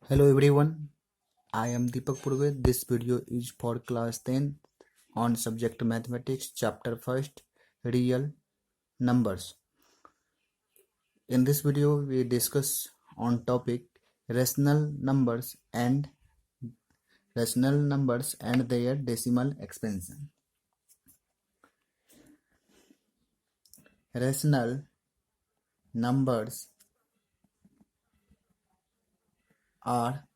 Hello everyone, I am Deepak Purve. This video is for class 10th on subject mathematics chapter 1st real numbers. In this video we discuss on topic rational numbers and their decimal expansion. Rational numbers are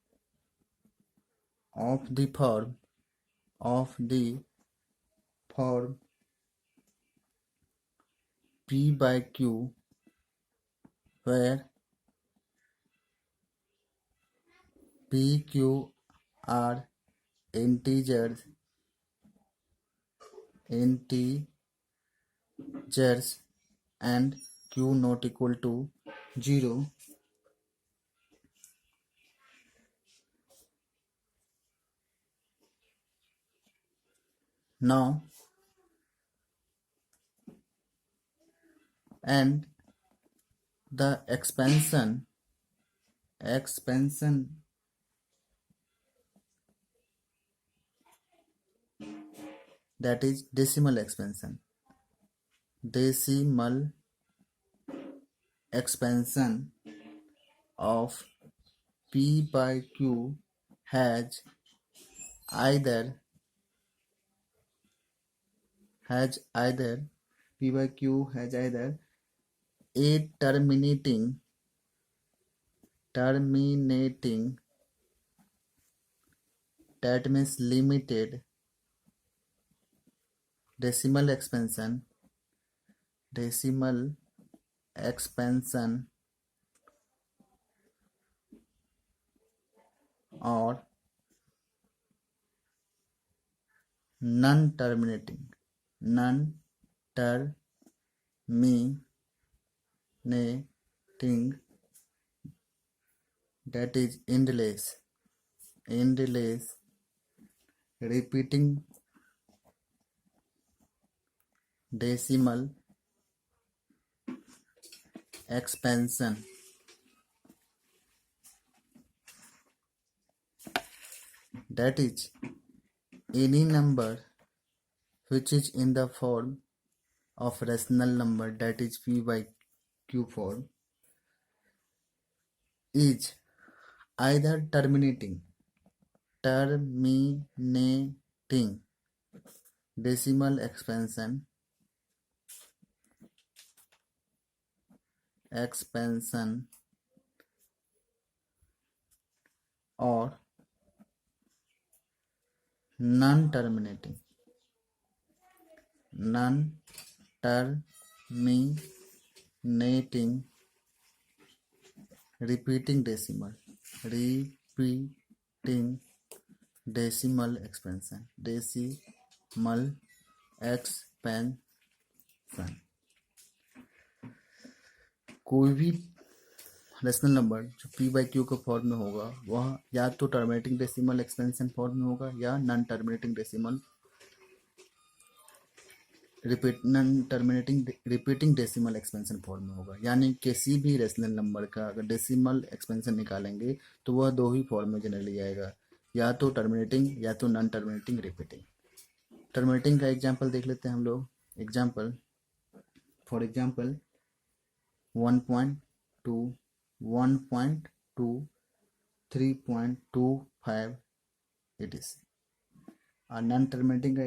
of the form P by Q, where P, Q are integers and Q not equal to 0. Now, and the expansion that is decimal expansion of P by Q has either P by Q has either a terminating that means limited decimal expansion or non-terminating that is endless repeating decimal expansion. That is any number which is in the form of rational number, that is P by Q form, is either terminating decimal expansion or non-terminating repeating decimal expansion. कोई भी rational number जो P by Q के form में होगा वह या तो terminating decimal expansion form में होगा या non terminating repeating decimal expansion form में होगा। यानी किसी भी रेशनल नंबर का अगर डेसिमल एक्सपेंशन निकालेंगे तो वह दो ही फॉर्म में जनरली आएगा, या तो टर्मिनेटिंग या तो नॉन टर्मिनेटिंग रिपीटिंग। टर्मिनेटिंग का एग्जांपल देख लेते हैं हम लोग। For example 1.2 1.2 3.25 it is. और नॉन टर्मिनेटिंग का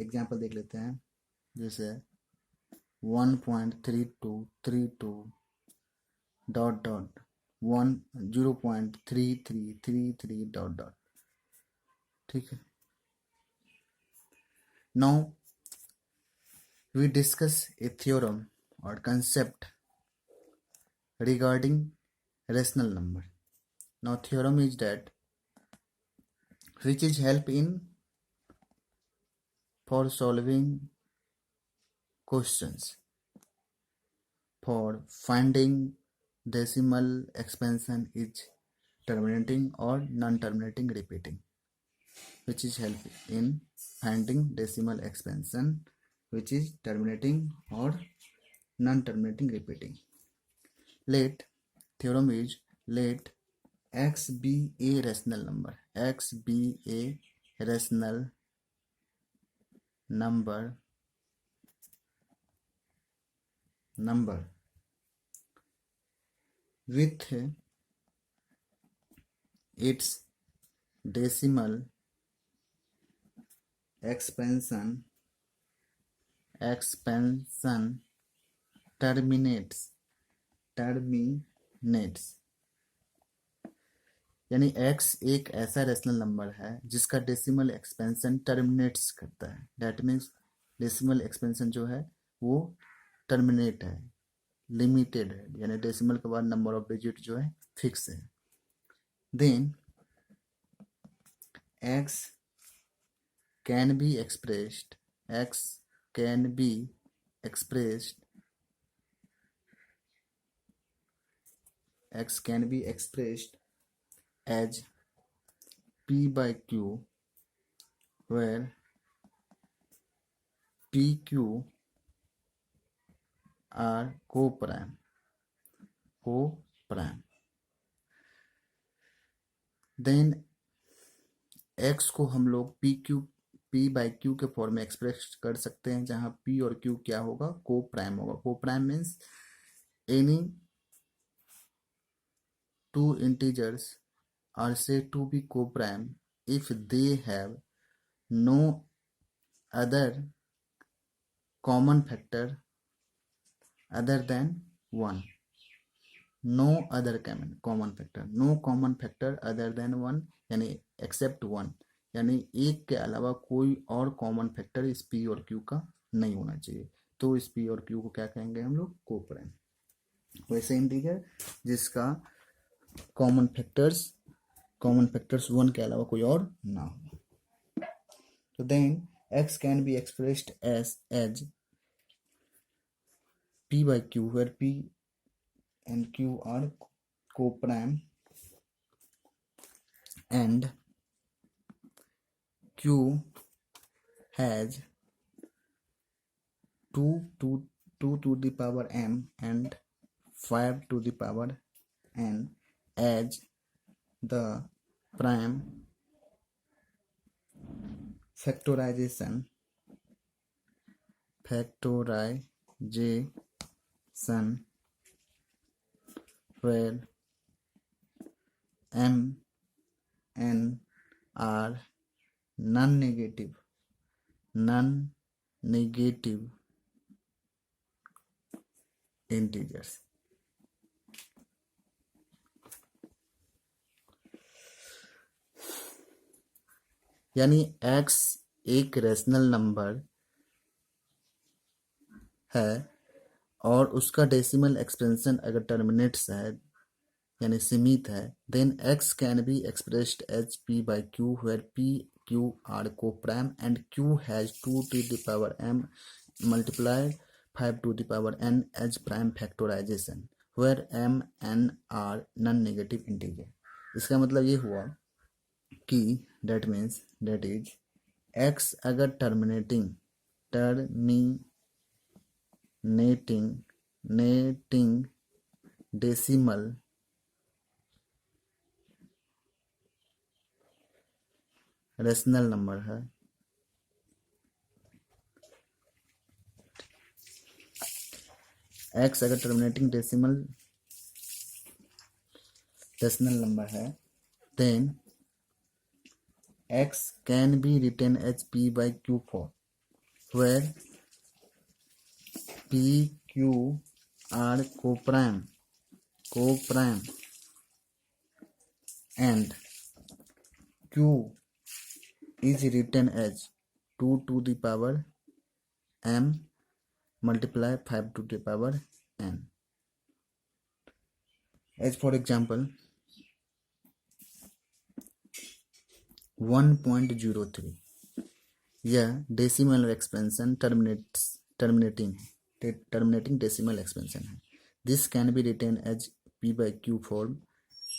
एग्जांपल देख लेते हैं, जैसे 1.3232 डॉट 0.3333 डॉट। ठीक है। Now we discuss a theorem or concept regarding rational number. Now theorem is that which is help in for solving questions for finding decimal expansion is terminating or non-terminating repeating, which is help in finding decimal expansion which is terminating or non-terminating repeating. Theorem is let x be a rational number, x be a rational number with its decimal expansion terminates यानी x एक ऐसा rational number है जिसका decimal expansion terminates करता है। That means decimal expansion जो है वो टर्मिनेट है, लिमिटेड है, यानी डेसिमल के बाद नंबर ऑफ डिजिट जो है फिक्स है। Then x can be expressed as p by q, where pq are co-prime। Then x को हम लोग p by q के फॉर्म में एक्सप्रेस कर सकते हैं, जहां p और q क्या होगा, को प्राइम होगा। को prime means any two integers are said to be co-prime if they have no other common factor other than one। no common factor other than one यानी except one, यानी एक के अलावा कोई और कॉमन फैक्टर इस p और q का नहीं होना चाहिए। तो इस p और q को क्या कहेंगे हम लोग, को प्राइम। वैसे इंटीजर जिसका कॉमन फैक्टर्स वन के अलावा कोई और ना हो। तो then x can be expressed as p by q, where p and q are co-prime and q has 2 to the power m and 5 to the power n as the prime factorization where m n are non-negative integers। यानी x एक rational number है और उसका decimal expansion अगर terminates है यानी सीमित है, then x can be expressed as p by q, where p q are co-prime and q has 2 to the power m multiplied 5 to the power n as prime factorization where m n are non-negative integer। इसका मतलब ये हुआ कि that is x अगर terminating decimal rational number है, x अगर terminating decimal rational number है, then x can be written as p by q form, where p q are co-prime and q is written as 2 to the power m multiply 5 to the power n। As for example 1.03, यह decimal expansion terminating decimal expansion है। This can be written as p by q form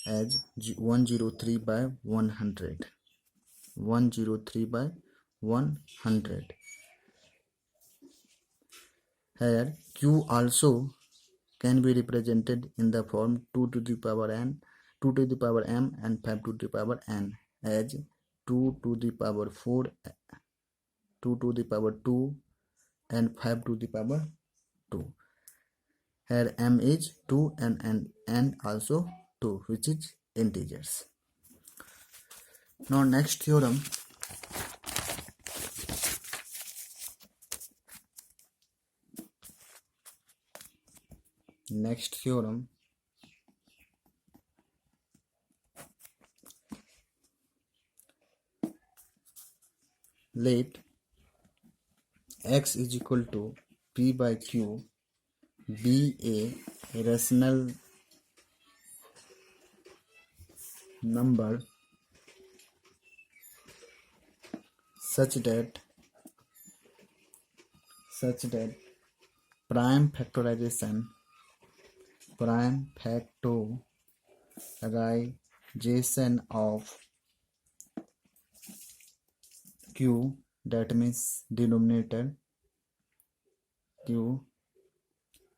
as 103/100 here q also can be represented in the form 2 to the power n 2 to the power m and 5 to the power n, as 2 to the power 4, 2 to the power 2 and 5 to the power 2. Here m is 2 and n also 2, which is integers. Now next theorem. Let x is equal to p by q be a rational number such that prime factorization of q, that means denominator q,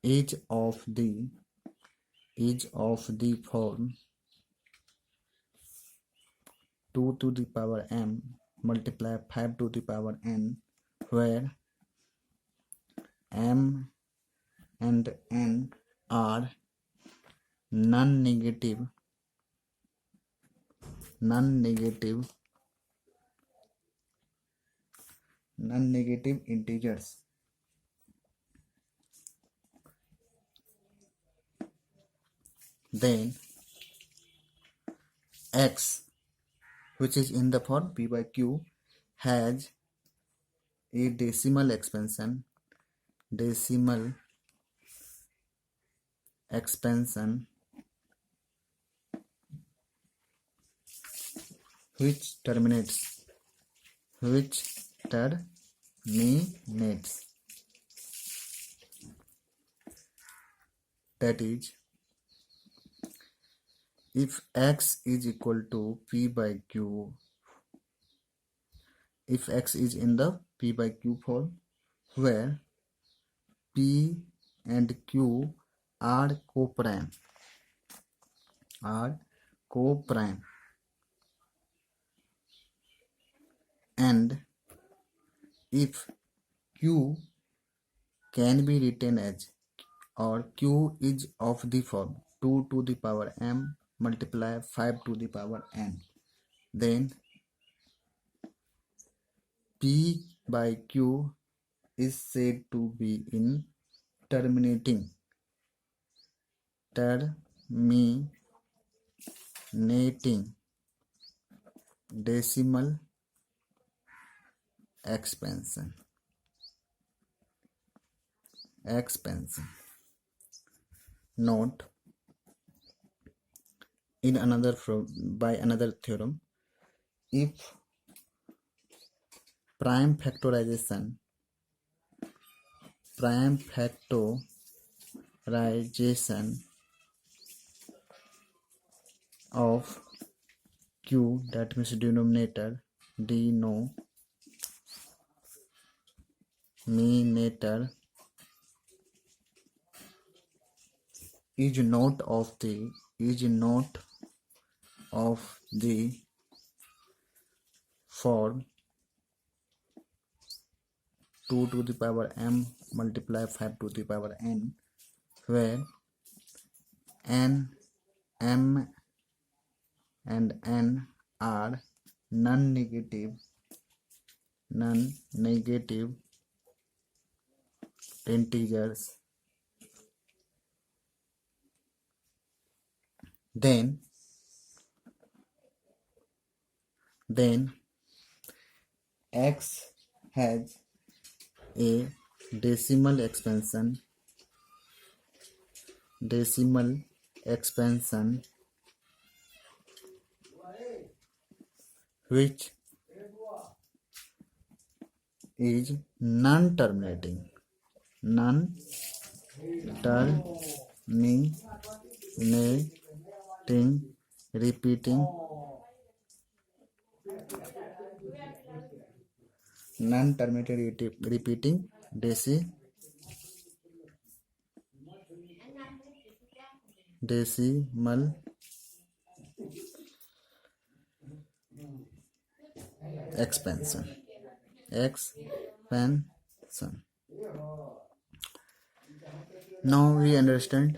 is of the form 2 to the power m multiply 5 to the power n, where m and n are non-negative integers. Then x, which is in the form p by q, has a decimal expansion which terminates, that is, if x is equal to p by q, if x is in the p by q form, where p and q are co-prime, and if q can be written as, or q is of the form 2 to the power m multiply 5 to the power n, then p by q is said to be in terminating decimal expansion. Note, in by another theorem, if prime factorization of q, that means denominator is not of the form 2 to the power m multiply 5 to the power n, where m and n are non-negative integers, then x has a decimal expansion which is non-terminating, repeating decimal expansion. Now we understand.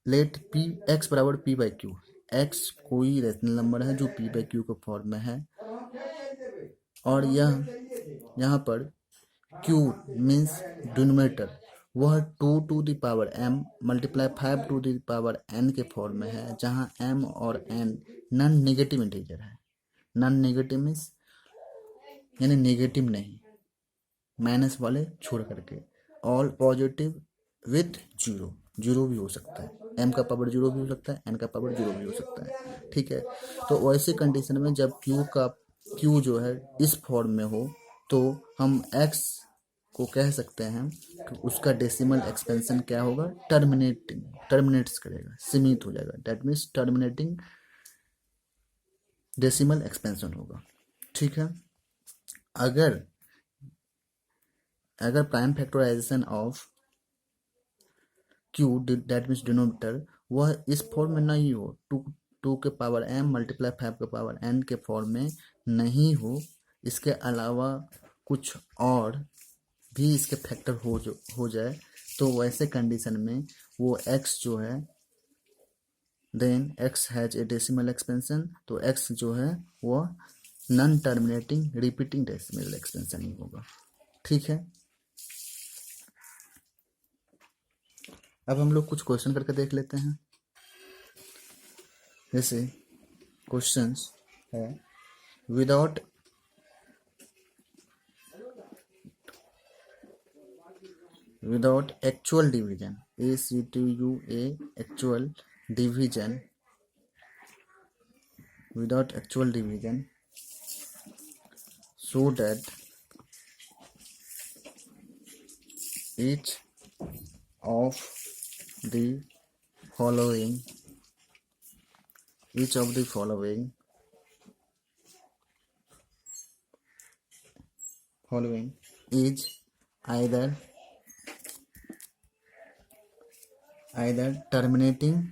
Let p x बराबर p by q. X कोई rational number है जो p by q के form में है, और यहाँ पर क्यू मीन्स डिनोमिनेटर वह 2m मल्टीप्लाई 5 के फॉर्म में है, जहाँ m और n नॉन नेगेटिव इंटीजर है. नॉन नेगेटिव मीन्स यानी नेगेटिव नहीं, माइनस वाले छोड़ करके. ऑल पॉजिटिव विथ जीरो भी हो सकता है. m का पावर 0 भी हो सकता है, n का पावर 0 भी हो सकता है. ठीक है. तो वैसे कंडीशन में जब q जो है इस फॉर्म में हो, तो हम x को कह सकते हैं कि उसका डेसिमल एक्सपेंशन क्या होगा, टर्मिनेट्स करेगा, सीमित हो जाएगा. That means terminating decimal expansion होगा. ठीक है. अगर prime factorisation of q that means denominator वह इस फॉर्म में नहीं हो, 2 के पावर m मल्टीप्लाई 5 के पावर n के फॉर्म में नहीं हो, इसके अलावा कुछ और भी इसके फैक्टर हो जाए, तो वैसे कंडीशन में वो x जो है then x has a decimal expansion. तो x जो है वो non terminating repeating decimal expansion ही होगा. ठीक है. अब हम लोग कुछ क्वेश्चन करके देख लेते हैं. जैसे क्वेश्चंस है without actual division, actual division, without actual division, so that each of the following is either terminating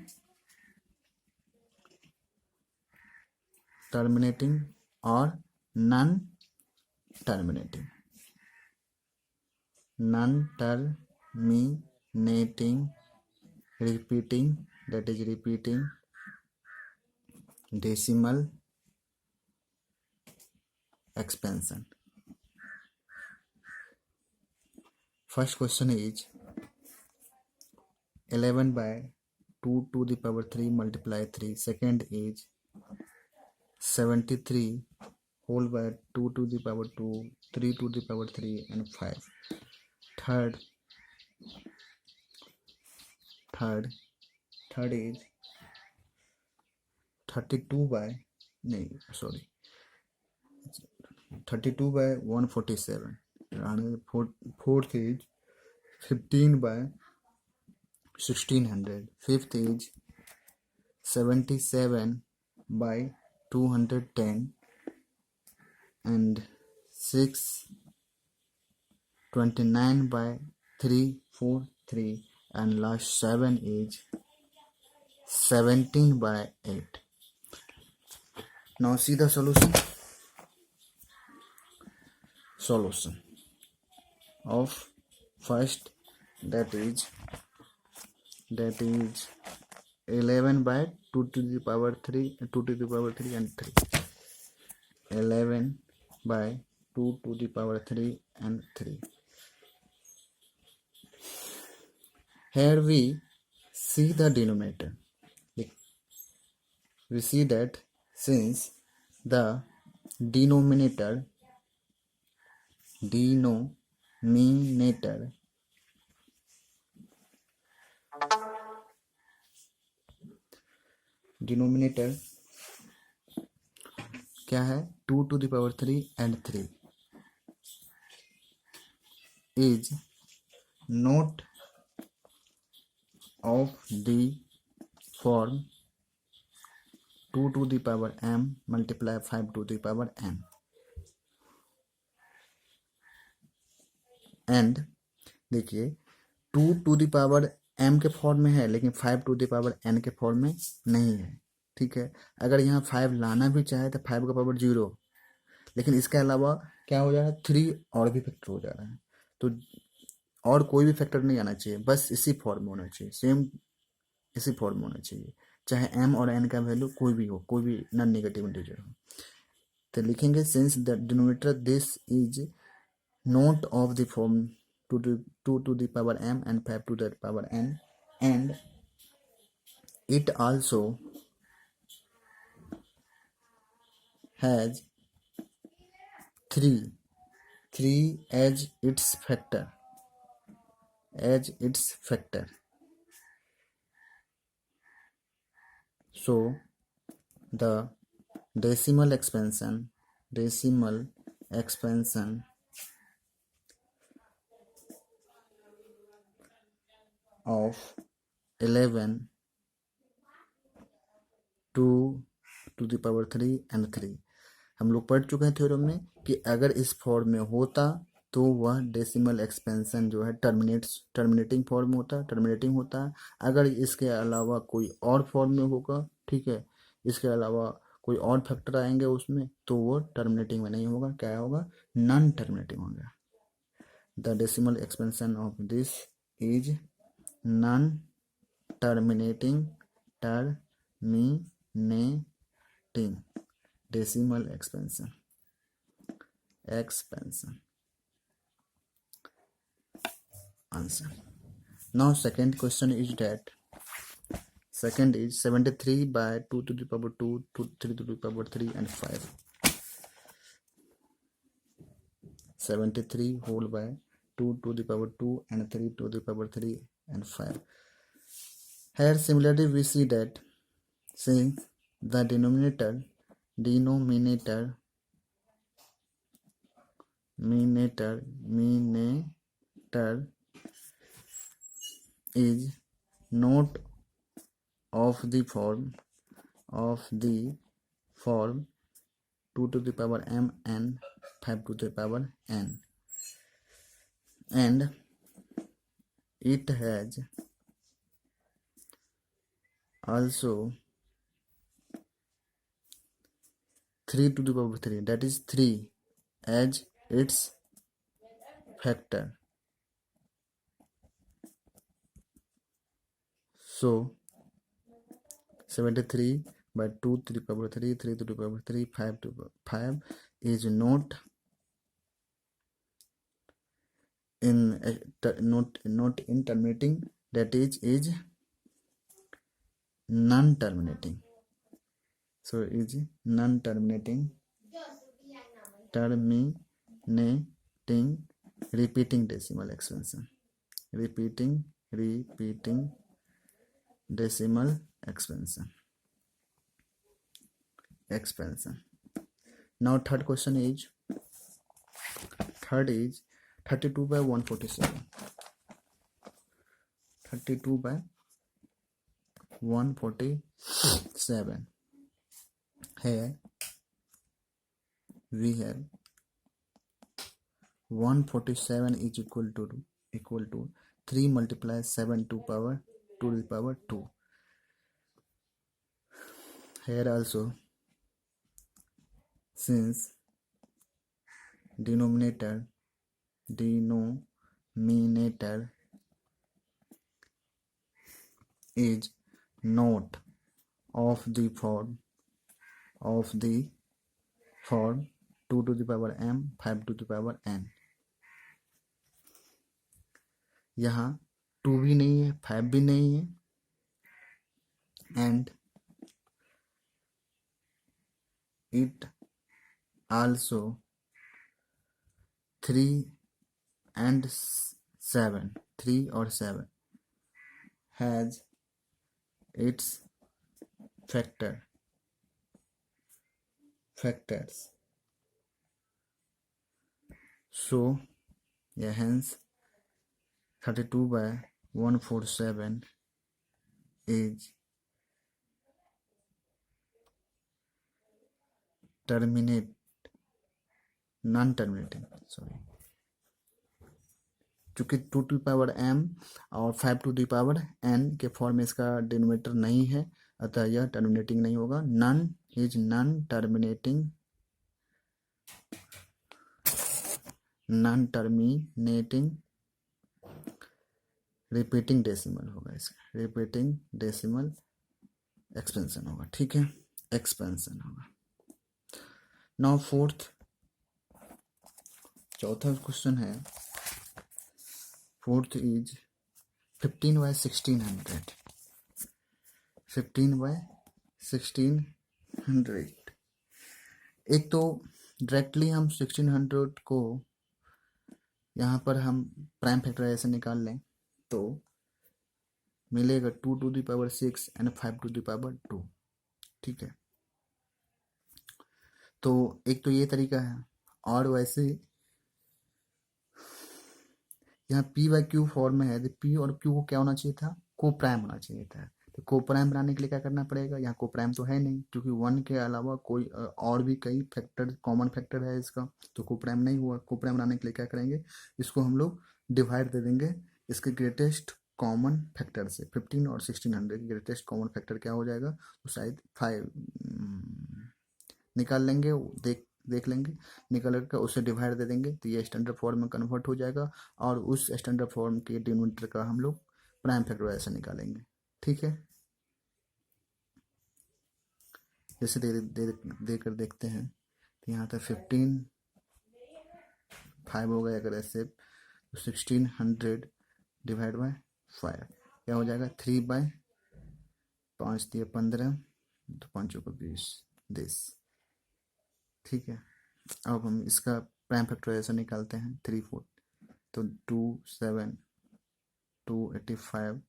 or non-terminating, repeating decimal expansion. First question is 11 by 2 to the power 3 multiply 3. Second is 73 whole by 2 to the power 2, 3 to the power 3 and 5. Third is 32 by 147. And fourth is 15 by 1600. Fifth is 77 by 210. And 6 29 by 343. And last 7 is 17 by 8. Now see the solution of first, that is 11 by 2 to the power 3 and 3. 11 by 2 to the power 3 and 3. Here we see the denominator. We see that since the denominator क्या है, 2 to the power 3 and 3 is not of the form 2 to the power m multiply 5 to the power n. And देखिए 2 to the power m के form में है, लेकिन 5 to the power n के form में नहीं है. ठीक है। अगर यहाँ 5 लाना भी चाहे तो 5 का पावर 0, लेकिन इसके अलावा क्या हो जा रहा है, 3 और भी फैक्टर हो जा रहा है। तो और कोई भी फैक्टर नहीं आना चाहिए, बस इसी फॉर्म में होना चाहिए, सेम इसी फॉर्म में होना चाहिए, चाहे m और n का वैल्यू कोई भी हो, कोई भी नॉन नेगेटिव इंटीजर हो। तो लिखेंगे since the denominator this is not of the form 2 to the power m and 5 to the power n, and it also has 3 as its factor, so the decimal expansion of 11 2 to the power 3 and 3, हम लोग पढ़ चुके हैं theorem में कि अगर इस form में होता तो वह डेसिमल एक्सपेंशन जो है टर्मिनेटिंग फॉर्म होता, टर्मिनेटिंग होता है। अगर इसके अलावा कोई और फॉर्म में होगा, ठीक है, इसके अलावा कोई और फैक्टर आएंगे उसमें, तो वो टर्मिनेटिंग में नहीं होगा, क्या होगा, नॉन टर्मिनेटिंग होगा। The decimal expansion of this is non terminating decimal expansion. Answer. Now second question is that second is 73 by 2 to the power 2 to 3 to the power 3 and 5. 73 whole by 2 to the power 2 and 3 to the power 3 and 5. Here similarly we see that since the denominator is not of the form 2 to the power m and 5 to the power n, and it has also 3 to the power 3, that is 3 as its factor. So 73 by 2 to the power 3, 3 to the power 3, 5 to the power 5 is not in terminating, that is non-terminating. So is non-terminating repeating decimal expansion. Repeating decimal expansion. Now third question is 32 by 147. 32 by 147. Here we have 147 is equal to 3 multiply 7 to the power 2. Here also, since denominator is not of the form 2 to the power m 5 to the power n, यहाँ 2 भी नहीं है, 5 भी नहीं है, and it also 3 and 7, 3 or 7 has its factors. So hence 32 by 147 is non-terminating. चूँकि 2 to the power m और 5 to the power n के फॉर्म में इसका डिनोमिनेटर नहीं है, अतः यह टर्मिनेटिंग नहीं होगा। None is non terminating repeating decimal होगा इसका, रिपीटिंग डेसिमल एक्सपेंशन होगा। ठीक है, एक्सपेंशन होगा। नाउ चौथा क्वेश्चन है, फोर्थ इज 15/1600। 15/1600 एक तो डायरेक्टली हम 1600 को यहाँ पर हम प्राइम फैक्टराइजेशन निकाल लें तो मिलेगा 2⁶ एंड 5⁵ ठीक है। तो एक तो ये तरीका है, और वैसे यहाँ p/q फॉर्म में है तो p और q को क्या होना चाहिए था, को प्राइम होना चाहिए था। तो को प्राइम बनाने के लिए क्या करना पड़ेगा, यहाँ को प्राइम तो है नहीं क्योंकि 1 के अलावा कोई और भी कई फैक्टर कॉमन फैक्टर है इसका, तो को प्राइम नहीं हुआ। को प्राइम बनाने के लिए क्या करेंगे, इसको हम लोग डिवाइड दे देंगे इसके ग्रेटेस्ट कॉमन फैक्टर से। 15 और 1600 के ग्रेटेस्ट कॉमन फैक्टर क्या हो जाएगा, तो शायद 5 निकाल लेंगे, देख लेंगे, निकल कर उसे डिवाइड दे देंगे तो ये स्टैंडर्ड फॉर्म में कन्वर्ट हो जाएगा और उस स्टैंडर्ड फॉर्म के डिनोमिनेटर का हम लोग प्राइम फैक्टराइजेशन निकालेंगे। ठीक है, जैसे दे कर देखते हैं तो यहाँ तक 15 5 हो गया, अगर ऐसे 1600 डिवाइड बाय 5 क्या हो जाएगा, 3/5 दिए 15, तो 5 को 20। ठीक है, अब हम इसका प्राइम फैक्टराइजेशन निकालते हैं 3 4, तो 2 7 285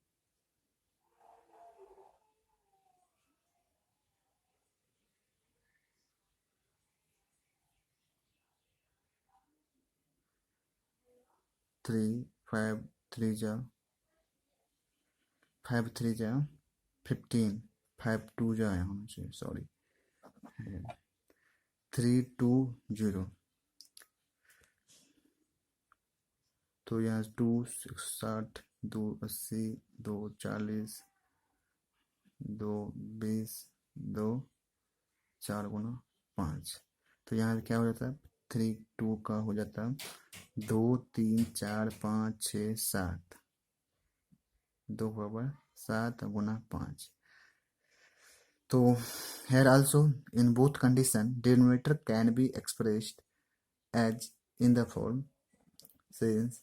3 5 3 जा 5 3 जा 15 5 2 जा होना चाहिए, सॉरी 320, तो यहाँ 2 60 2 80 2 40 2 20 2 4 गुना 5, तो यहाँ क्या हो जाता है, 3 2 का हो जाता है 2 3 4 5 6 7, 2/7 गुना 5। तो here also in both condition denominator can be expressed as in the form since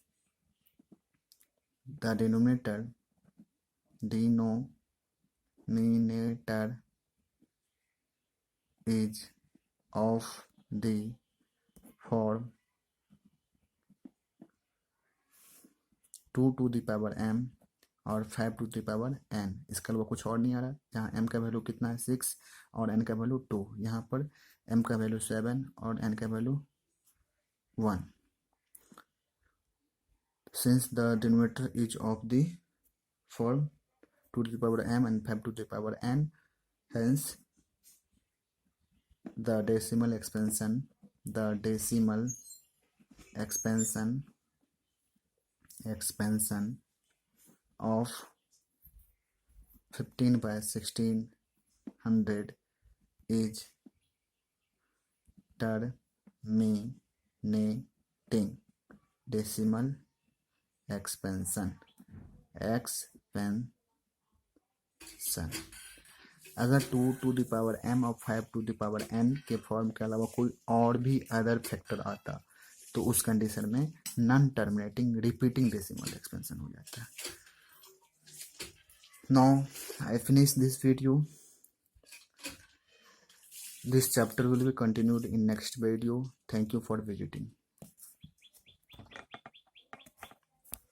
the denominator is of the form 2⁴m और 5⁴n। इसका अलावा कुछ और नहीं आ रहा। यहाँ m का वैल्यू कितना है 6 और n का वैल्यू 2, यहाँ पर m का वैल्यू 7 और n का value 1। Since the denominator is of the form 2⁴m and 5⁴n, hence the decimal expansion of 15/1600 is terminating decimal expansion। अगर 2⁴m और 5⁴n के फॉर्म के अलावा कोई और भी अदर फैक्टर आता तो उस कंडीशन में non terminating repeating decimal expansion हो जाता है। Now I finish this video. This chapter will be continued in next video. Thank you for visiting.